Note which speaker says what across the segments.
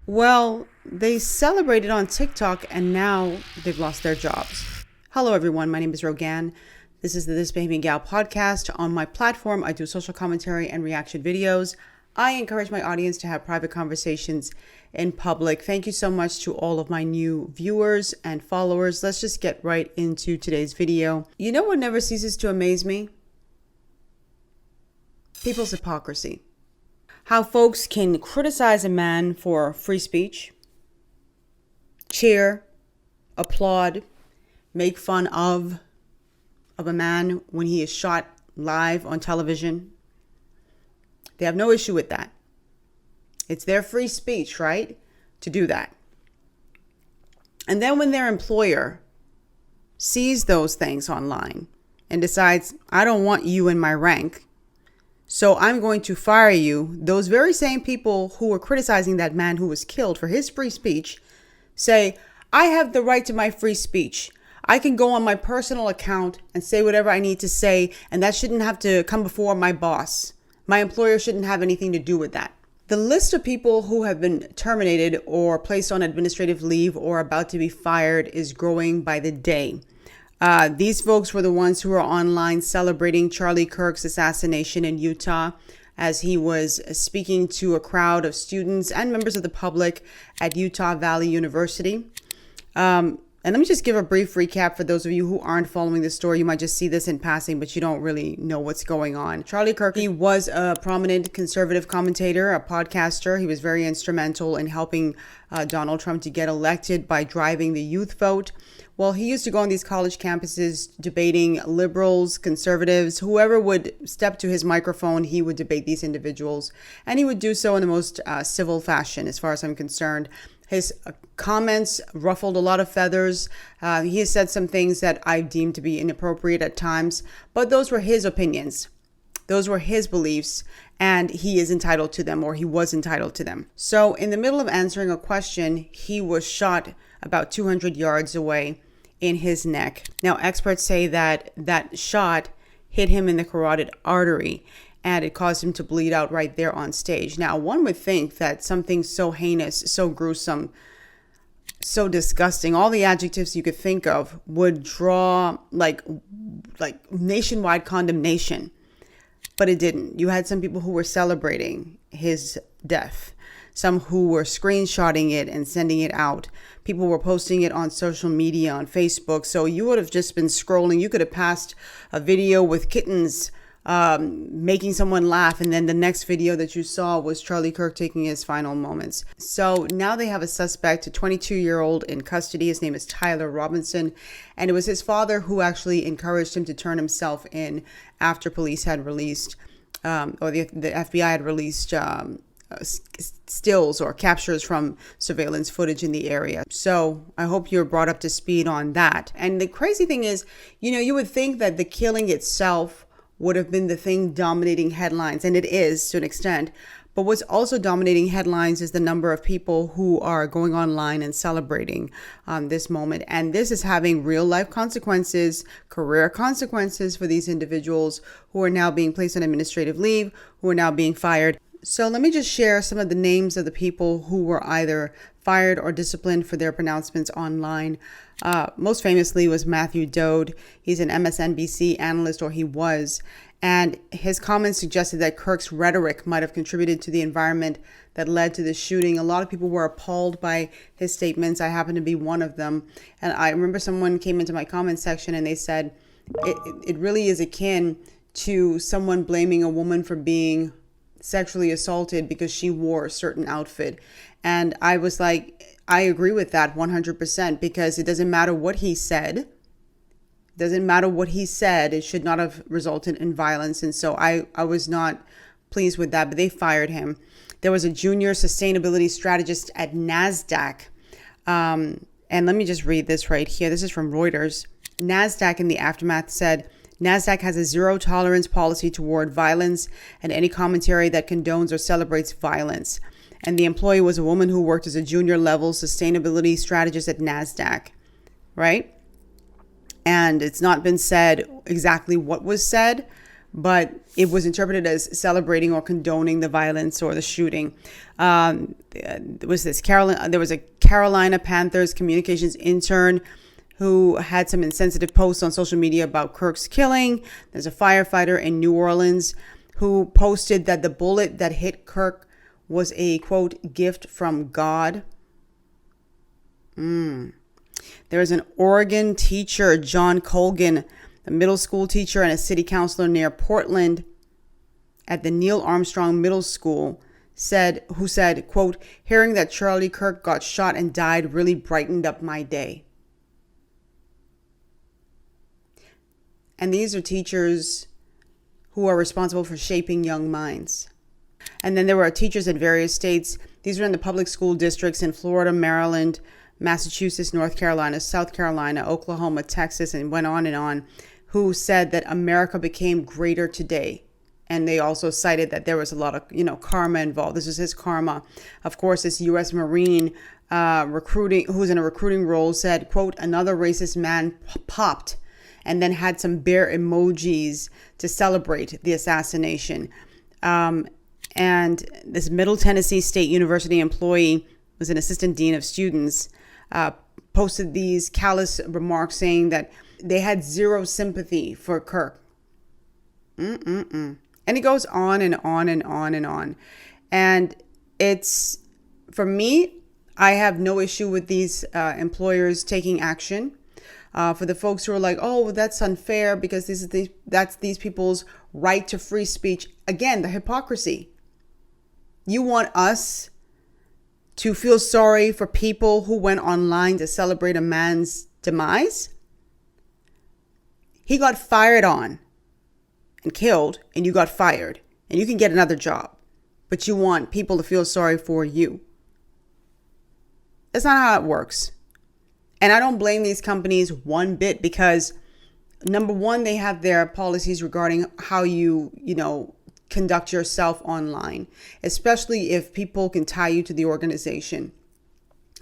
Speaker 1: Well, they celebrated on TikTok and now they've lost their jobs. Hello, everyone. My name is Rogan. This is the This Bahamian Gyal podcast. On my platform, I do social commentary and reaction videos. I encourage my audience to have private conversations in public. Thank you so much to all of my new viewers and followers. Let's just get right into today's video. You know what never ceases to amaze me? People's hypocrisy. How folks can criticize a man for free speech, cheer, applaud, make fun of a man when he is shot live on television. They have no issue with that. It's their free speech, right, to do that. And then when their employer sees those things online and decides, I don't want you in my rank, so I'm going to fire you, those very same people who were criticizing that man who was killed for his free speech say, I have the right to my free speech. I can go on my personal account and say whatever I need to say, and that shouldn't have to come before my boss. My employer shouldn't have anything to do with that. The list of people who have been terminated or placed on administrative leave or about to be fired is growing by the day. These folks were the ones who were online celebrating Charlie Kirk's assassination in Utah as he was speaking to a crowd of students and members of the public at Utah Valley University. And let me just give a brief recap for those of you who aren't following the story. You might just see this in passing, but you don't really know what's going on. Charlie Kirk, he was a prominent conservative commentator, a podcaster. He was very instrumental in helping Donald Trump to get elected by driving the youth vote. Well, he used to go on these college campuses debating liberals, conservatives, whoever would step to his microphone, he would debate these individuals. And he would do so in the most civil fashion, as far as I'm concerned. His comments ruffled a lot of feathers. He has said some things that I deemed to be inappropriate at times, but those were his opinions. Those were his beliefs, and he is entitled to them, or he was entitled to them. So in the middle of answering a question, he was shot about 200 yards away in his neck. Now, experts say that that shot hit him in the carotid artery, and it caused him to bleed out right there on stage. Now, one would think that something so heinous, so gruesome, so disgusting, all the adjectives you could think of would draw like nationwide condemnation. But it didn't. You had some people who were celebrating his death, some who were screenshotting it and sending it out. People were posting it on social media, on Facebook. So you would have just been scrolling. You could have passed a video with kittens making someone laugh, and then the next video that you saw was Charlie Kirk taking his final moments. So now they have a suspect, a 22-year-old in custody. His name is Tyler Robinson, and it was his father who actually encouraged him to turn himself in after police had released, or the FBI had released stills or captures from surveillance footage in the area. So I hope you're brought up to speed on that. And the crazy thing is, you would think that the killing itself would have been the thing dominating headlines, and it is to an extent. But what's also dominating headlines is the number of people who are going online and celebrating this moment. And this is having real life consequences, career consequences for these individuals who are now being placed on administrative leave, who are now being fired. So let me just share some of the names of the people who were either fired or disciplined for their pronouncements online. Most famously was Matthew Dode. He's an MSNBC analyst, or he was, and his comments suggested that Kirk's rhetoric might have contributed to the environment that led to the shooting. A lot of people were appalled by his statements. I happen to be one of them. And I remember someone came into my comment section and they said, it really is akin to someone blaming a woman for being sexually assaulted because she wore a certain outfit. And I was like, I agree with that 100%, because it doesn't matter what he said. It doesn't matter what he said. It should not have resulted in violence. And so I was not pleased with that, but they fired him. There was a junior sustainability strategist at NASDAQ. And let me just read this right here. This is from Reuters. NASDAQ in the aftermath said, NASDAQ has a zero tolerance policy toward violence and any commentary that condones or celebrates violence. And the employee was a woman who worked as a junior level sustainability strategist at NASDAQ, right? And it's not been said exactly what was said, but it was interpreted as celebrating or condoning the violence or the shooting. There was a Carolina Panthers communications intern who had some insensitive posts on social media about Kirk's killing. There's a firefighter in New Orleans who posted that the bullet that hit Kirk was a, quote, gift from God. There is an Oregon teacher, John Colgan, a middle school teacher and a city councilor near Portland at the Neil Armstrong Middle School, who said, quote, hearing that Charlie Kirk got shot and died really brightened up my day. And these are teachers who are responsible for shaping young minds. And then there were teachers in various states. These were in the public school districts in Florida, Maryland, Massachusetts, North Carolina, South Carolina, Oklahoma, Texas, and went on, who said that America became greater today. And they also cited that there was a lot of, karma involved. This was his karma. Of course, this U.S. Marine who's in a recruiting role said, quote, another racist man popped, and then had some bear emojis to celebrate the assassination. And this Middle Tennessee State University employee was an assistant dean of students, posted these callous remarks saying that they had zero sympathy for Kirk. And it goes on and on and on and on. And it's, for me, I have no issue with these employers taking action. For the folks who are like, oh, that's unfair because that's these people's right to free speech. Again, the hypocrisy. You want us to feel sorry for people who went online to celebrate a man's demise? He got fired on and killed, and you got fired, and you can get another job, but you want people to feel sorry for you. That's not how it works. And I don't blame these companies one bit because, number one, they have their policies regarding how you conduct yourself online, especially if people can tie you to the organization.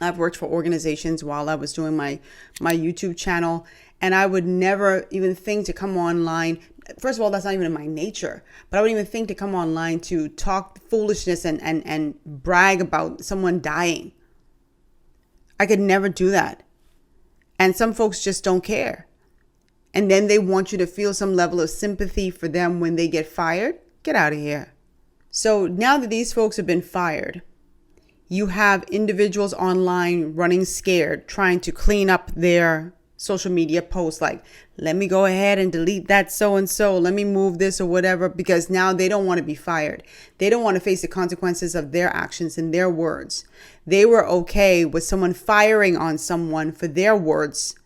Speaker 1: I've worked for organizations while I was doing my YouTube channel, and I would never even think to come online. First of all, that's not even in my nature, but I wouldn't even think to come online to talk foolishness and brag about someone dying. I could never do that. And some folks just don't care. And then they want you to feel some level of sympathy for them when they get fired. Get out of here. So now that these folks have been fired, you have individuals online running scared, trying to clean up their social media posts like, let me go ahead and delete that so-and-so, let me move this or whatever, because now they don't want to be fired. They don't want to face the consequences of their actions and their words. They were okay with someone firing on someone for their words,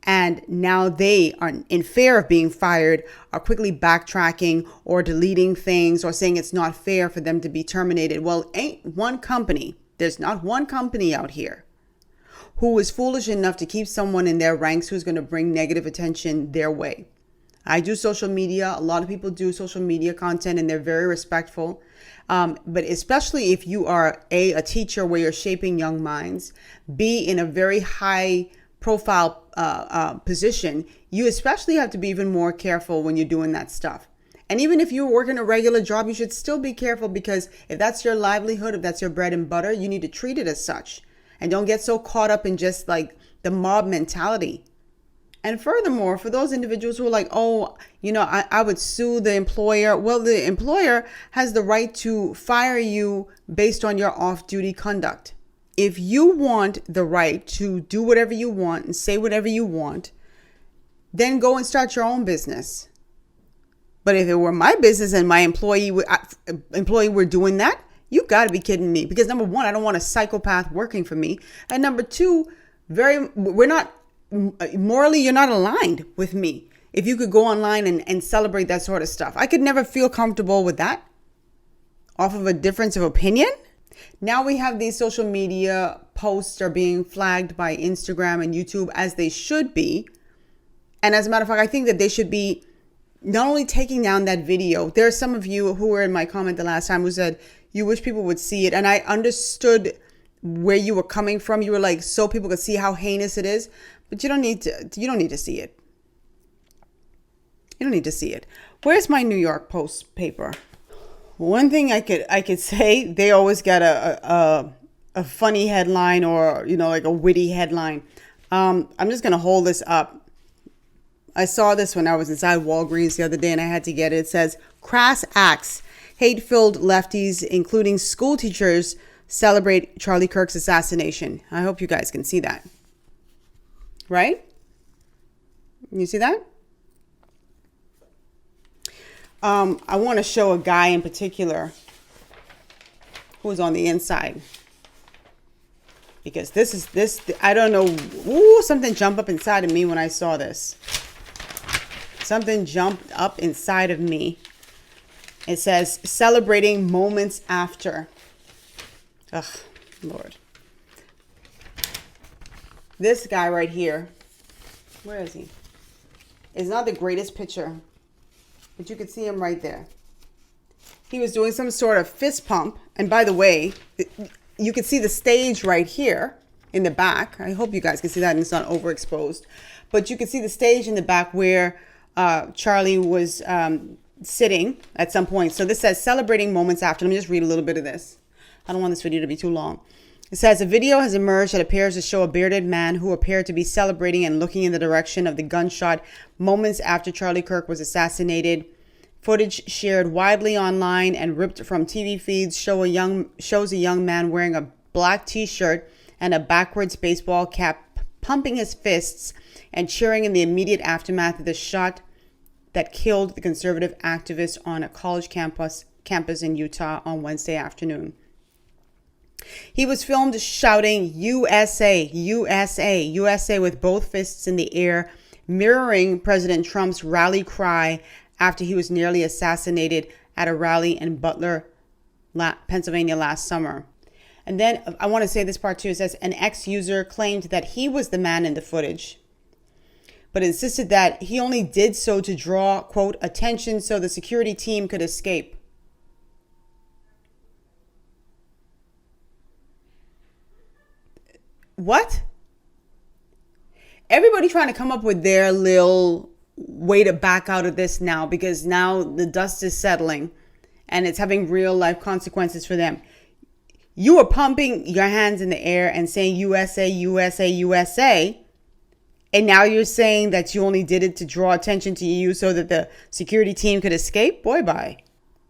Speaker 1: and now they are in fear of being fired, are quickly backtracking or deleting things or saying it's not fair for them to be terminated. Well, there's not one company out here who is foolish enough to keep someone in their ranks who's going to bring negative attention their way. I do social media. A lot of people do social media content and they're very respectful. But especially if you are a teacher where you're shaping young minds, B, in a very high profile position, you especially have to be even more careful when you're doing that stuff. And even if you're working a regular job, you should still be careful, because if that's your livelihood, if that's your bread and butter, you need to treat it as such. And don't get so caught up in just like the mob mentality. And furthermore, for those individuals who are like, oh, I would sue the employer. Well, the employer has the right to fire you based on your off-duty conduct. If you want the right to do whatever you want and say whatever you want, then go and start your own business. But if it were my business and my employee were doing that, you got to be kidding me. Because number one, I don't want a psychopath working for me. And number two, morally, you're not aligned with me. If you could go online and celebrate that sort of stuff, I could never feel comfortable with that off of a difference of opinion. Now we have these social media posts are being flagged by Instagram and YouTube, as they should be. And as a matter of fact, I think that they should be not only taking down that video. There are some of you who were in my comment the last time who said you wish people would see it. And I understood where you were coming from. You were like, so people could see how heinous it is. But you don't need to see it. You don't need to see it. Where's my New York Post paper? One thing I could say, they always got a funny headline, or like a witty headline. I'm just gonna hold this up. I saw this when I was inside Walgreens the other day, and I had to get it. It says, "Crass acts, hate-filled lefties, including school teachers, celebrate Charlie Kirk's assassination." I hope you guys can see that. Right? You see that? I want to show a guy in particular who's on the inside, because this I don't know. Ooh, something jumped up inside of me when I saw this. Something jumped up inside of me. It says, "Celebrating moments after." Ugh, Lord. This guy right here, where is he? It's not the greatest picture, but you can see him right there. He was doing some sort of fist pump. And by the way, you can see the stage right here in the back. I hope you guys can see that and it's not overexposed. But you can see the stage in the back where Charlie was sitting at some point. So this says, "Celebrating moments after." Let me just read a little bit of this. I don't want this video to be too long. It says, "A video has emerged that appears to show a bearded man who appeared to be celebrating and looking in the direction of the gunshot moments after Charlie Kirk was assassinated. Footage shared widely online and ripped from TV feeds shows a young man wearing a black t-shirt and a backwards baseball cap, pumping his fists and cheering in the immediate aftermath of the shot that killed the conservative activist on a college campus in Utah on Wednesday afternoon. He was filmed shouting USA, USA, USA with both fists in the air, mirroring President Trump's rally cry after he was nearly assassinated at a rally in Butler, Pennsylvania last summer." And then I want to say this part too. It says, "An ex-user claimed that he was the man in the footage, but insisted that he only did so to draw, quote, attention so the security team could escape." What? Everybody trying to come up with their little way to back out of this now, because now the dust is settling and it's having real life consequences for them. You were pumping your hands in the air and saying USA, USA, USA. And now you're saying that you only did it to draw attention to you so that the security team could escape? Boy, bye.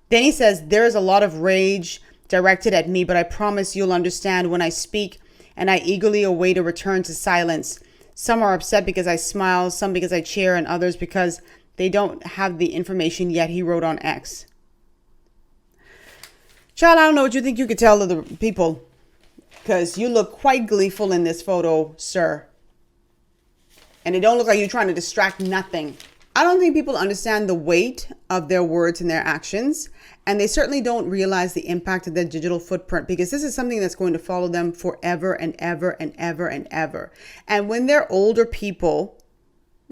Speaker 1: Then he says, "There's a lot of rage directed at me, but I promise you'll understand when I speak, and I eagerly await a return to silence. Some are upset because I smile, some because I cheer, and others because they don't have the information yet," he wrote on X. Child, I don't know what you think you could tell to the people, because you look quite gleeful in this photo, sir. And it don't look like you're trying to distract nothing. I don't think people understand the weight of their words and their actions. And they certainly don't realize the impact of their digital footprint, because this is something that's going to follow them forever and ever and ever and ever. And when they're older people,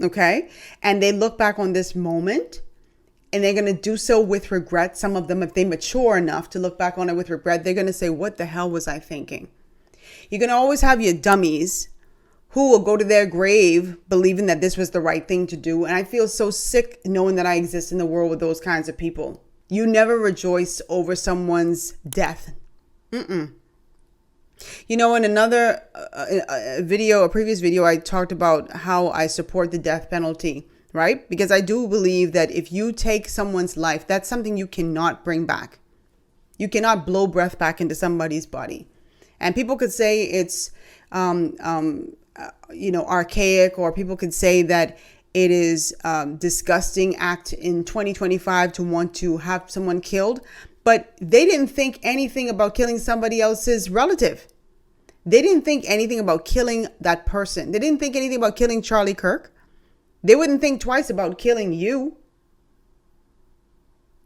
Speaker 1: okay, and they look back on this moment, and they're going to do so with regret. Some of them, if they mature enough to look back on it with regret, they're going to say, "What the hell was I thinking?" You're going to always have your dummies who will go to their grave believing that this was the right thing to do. And I feel so sick knowing that I exist in the world with those kinds of people. You never rejoice over someone's death. In another a previous video, I talked about how I support the death penalty, right? Because I do believe that if you take someone's life, that's something you cannot bring back. You cannot blow breath back into somebody's body. And people could say it's, archaic, or people could say that it is disgusting act in 2025 to want to have someone killed. But they didn't think anything about killing somebody else's relative. They didn't think anything about killing that person. They didn't think anything about killing Charlie Kirk. They wouldn't think twice about killing you.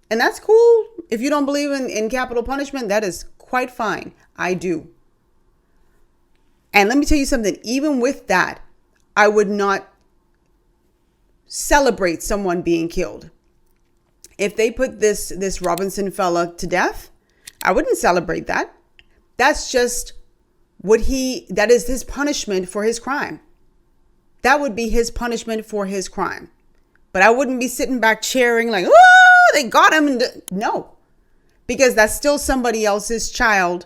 Speaker 1: And that's cool. If you don't believe in capital punishment, that is quite fine. I do. And let me tell you something. Even with that, I would not celebrate someone being killed. If they put this Robinson fella to death, I wouldn't celebrate that. That's just that is his punishment for his crime. That would be his punishment for his crime. But I wouldn't be sitting back cheering like, oh, they got him. No, because that's still somebody else's child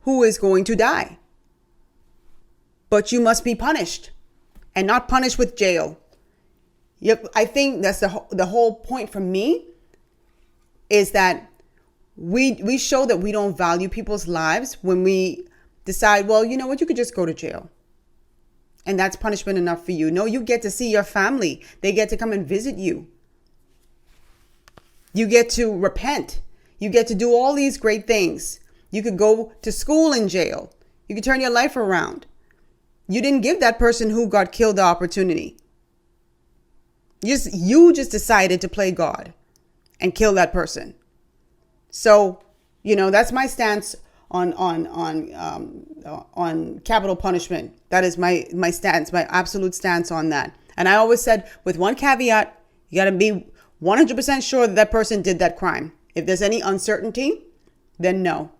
Speaker 1: who is going to die. But you must be punished, and not punished with jail. Yep, I think that's the whole point for me, is that we show that we don't value people's lives when we decide, well, you know what, you could just go to jail. And that's punishment enough for you. No, you get to see your family. They get to come and visit you. You get to repent. You get to do all these great things. You could go to school in jail. You could turn your life around. You didn't give that person who got killed the opportunity. You just decided to play God and kill that person. So, that's my stance on capital punishment. That is my stance, my absolute stance on that. And I always said, with one caveat, you got to be 100% sure that person did that crime. If there's any uncertainty, then no.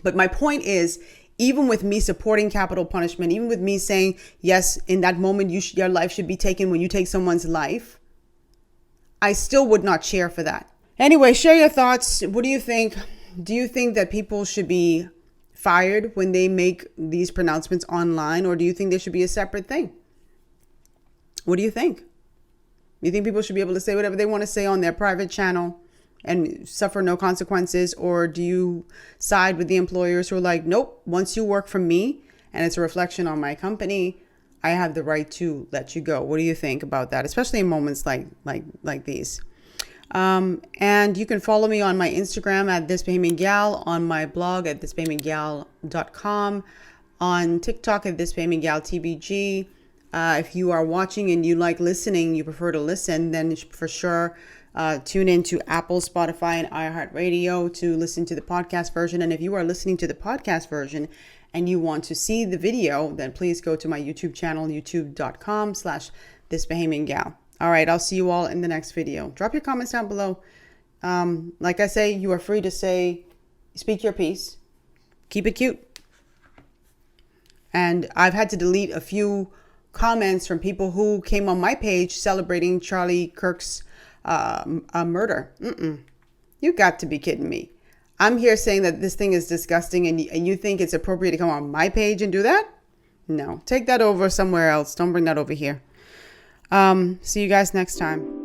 Speaker 1: But my point is, even with me supporting capital punishment, even with me saying, yes, in that moment, your life should be taken when you take someone's life, I still would not cheer for that. Anyway, share your thoughts. What do you think? Do you think that people should be fired when they make these pronouncements online, or do you think there should be a separate thing? What do you think? You think people should be able to say whatever they want to say on their private channel and suffer no consequences? Or do you side with the employers who are like, nope, once you work for me and it's a reflection on my company, I have the right to let you go? What do you think about that? Especially in moments like these. And you can follow me on my Instagram at this Bahamian Gyal, on my blog at thisbahamiangyal.com, on TikTok at this Bahamian Gyal TBG. If you are watching and you like listening, you prefer to listen, then for sure tune in to Apple, Spotify, and iHeartRadio to listen to the podcast version. And if you are listening to the podcast version and you want to see the video, then please go to my YouTube channel, youtube.com/thisbahamiangyal. All right, I'll see you all in the next video. Drop your comments down below. Like I say, you are free to speak your piece. Keep it cute. And I've had to delete a few comments from people who came on my page celebrating Charlie Kirk's murder. You got to be kidding me. I'm here saying that this thing is disgusting, and you think it's appropriate to come on my page and do that? No, take that over somewhere else. Don't bring that over here. See you guys next time.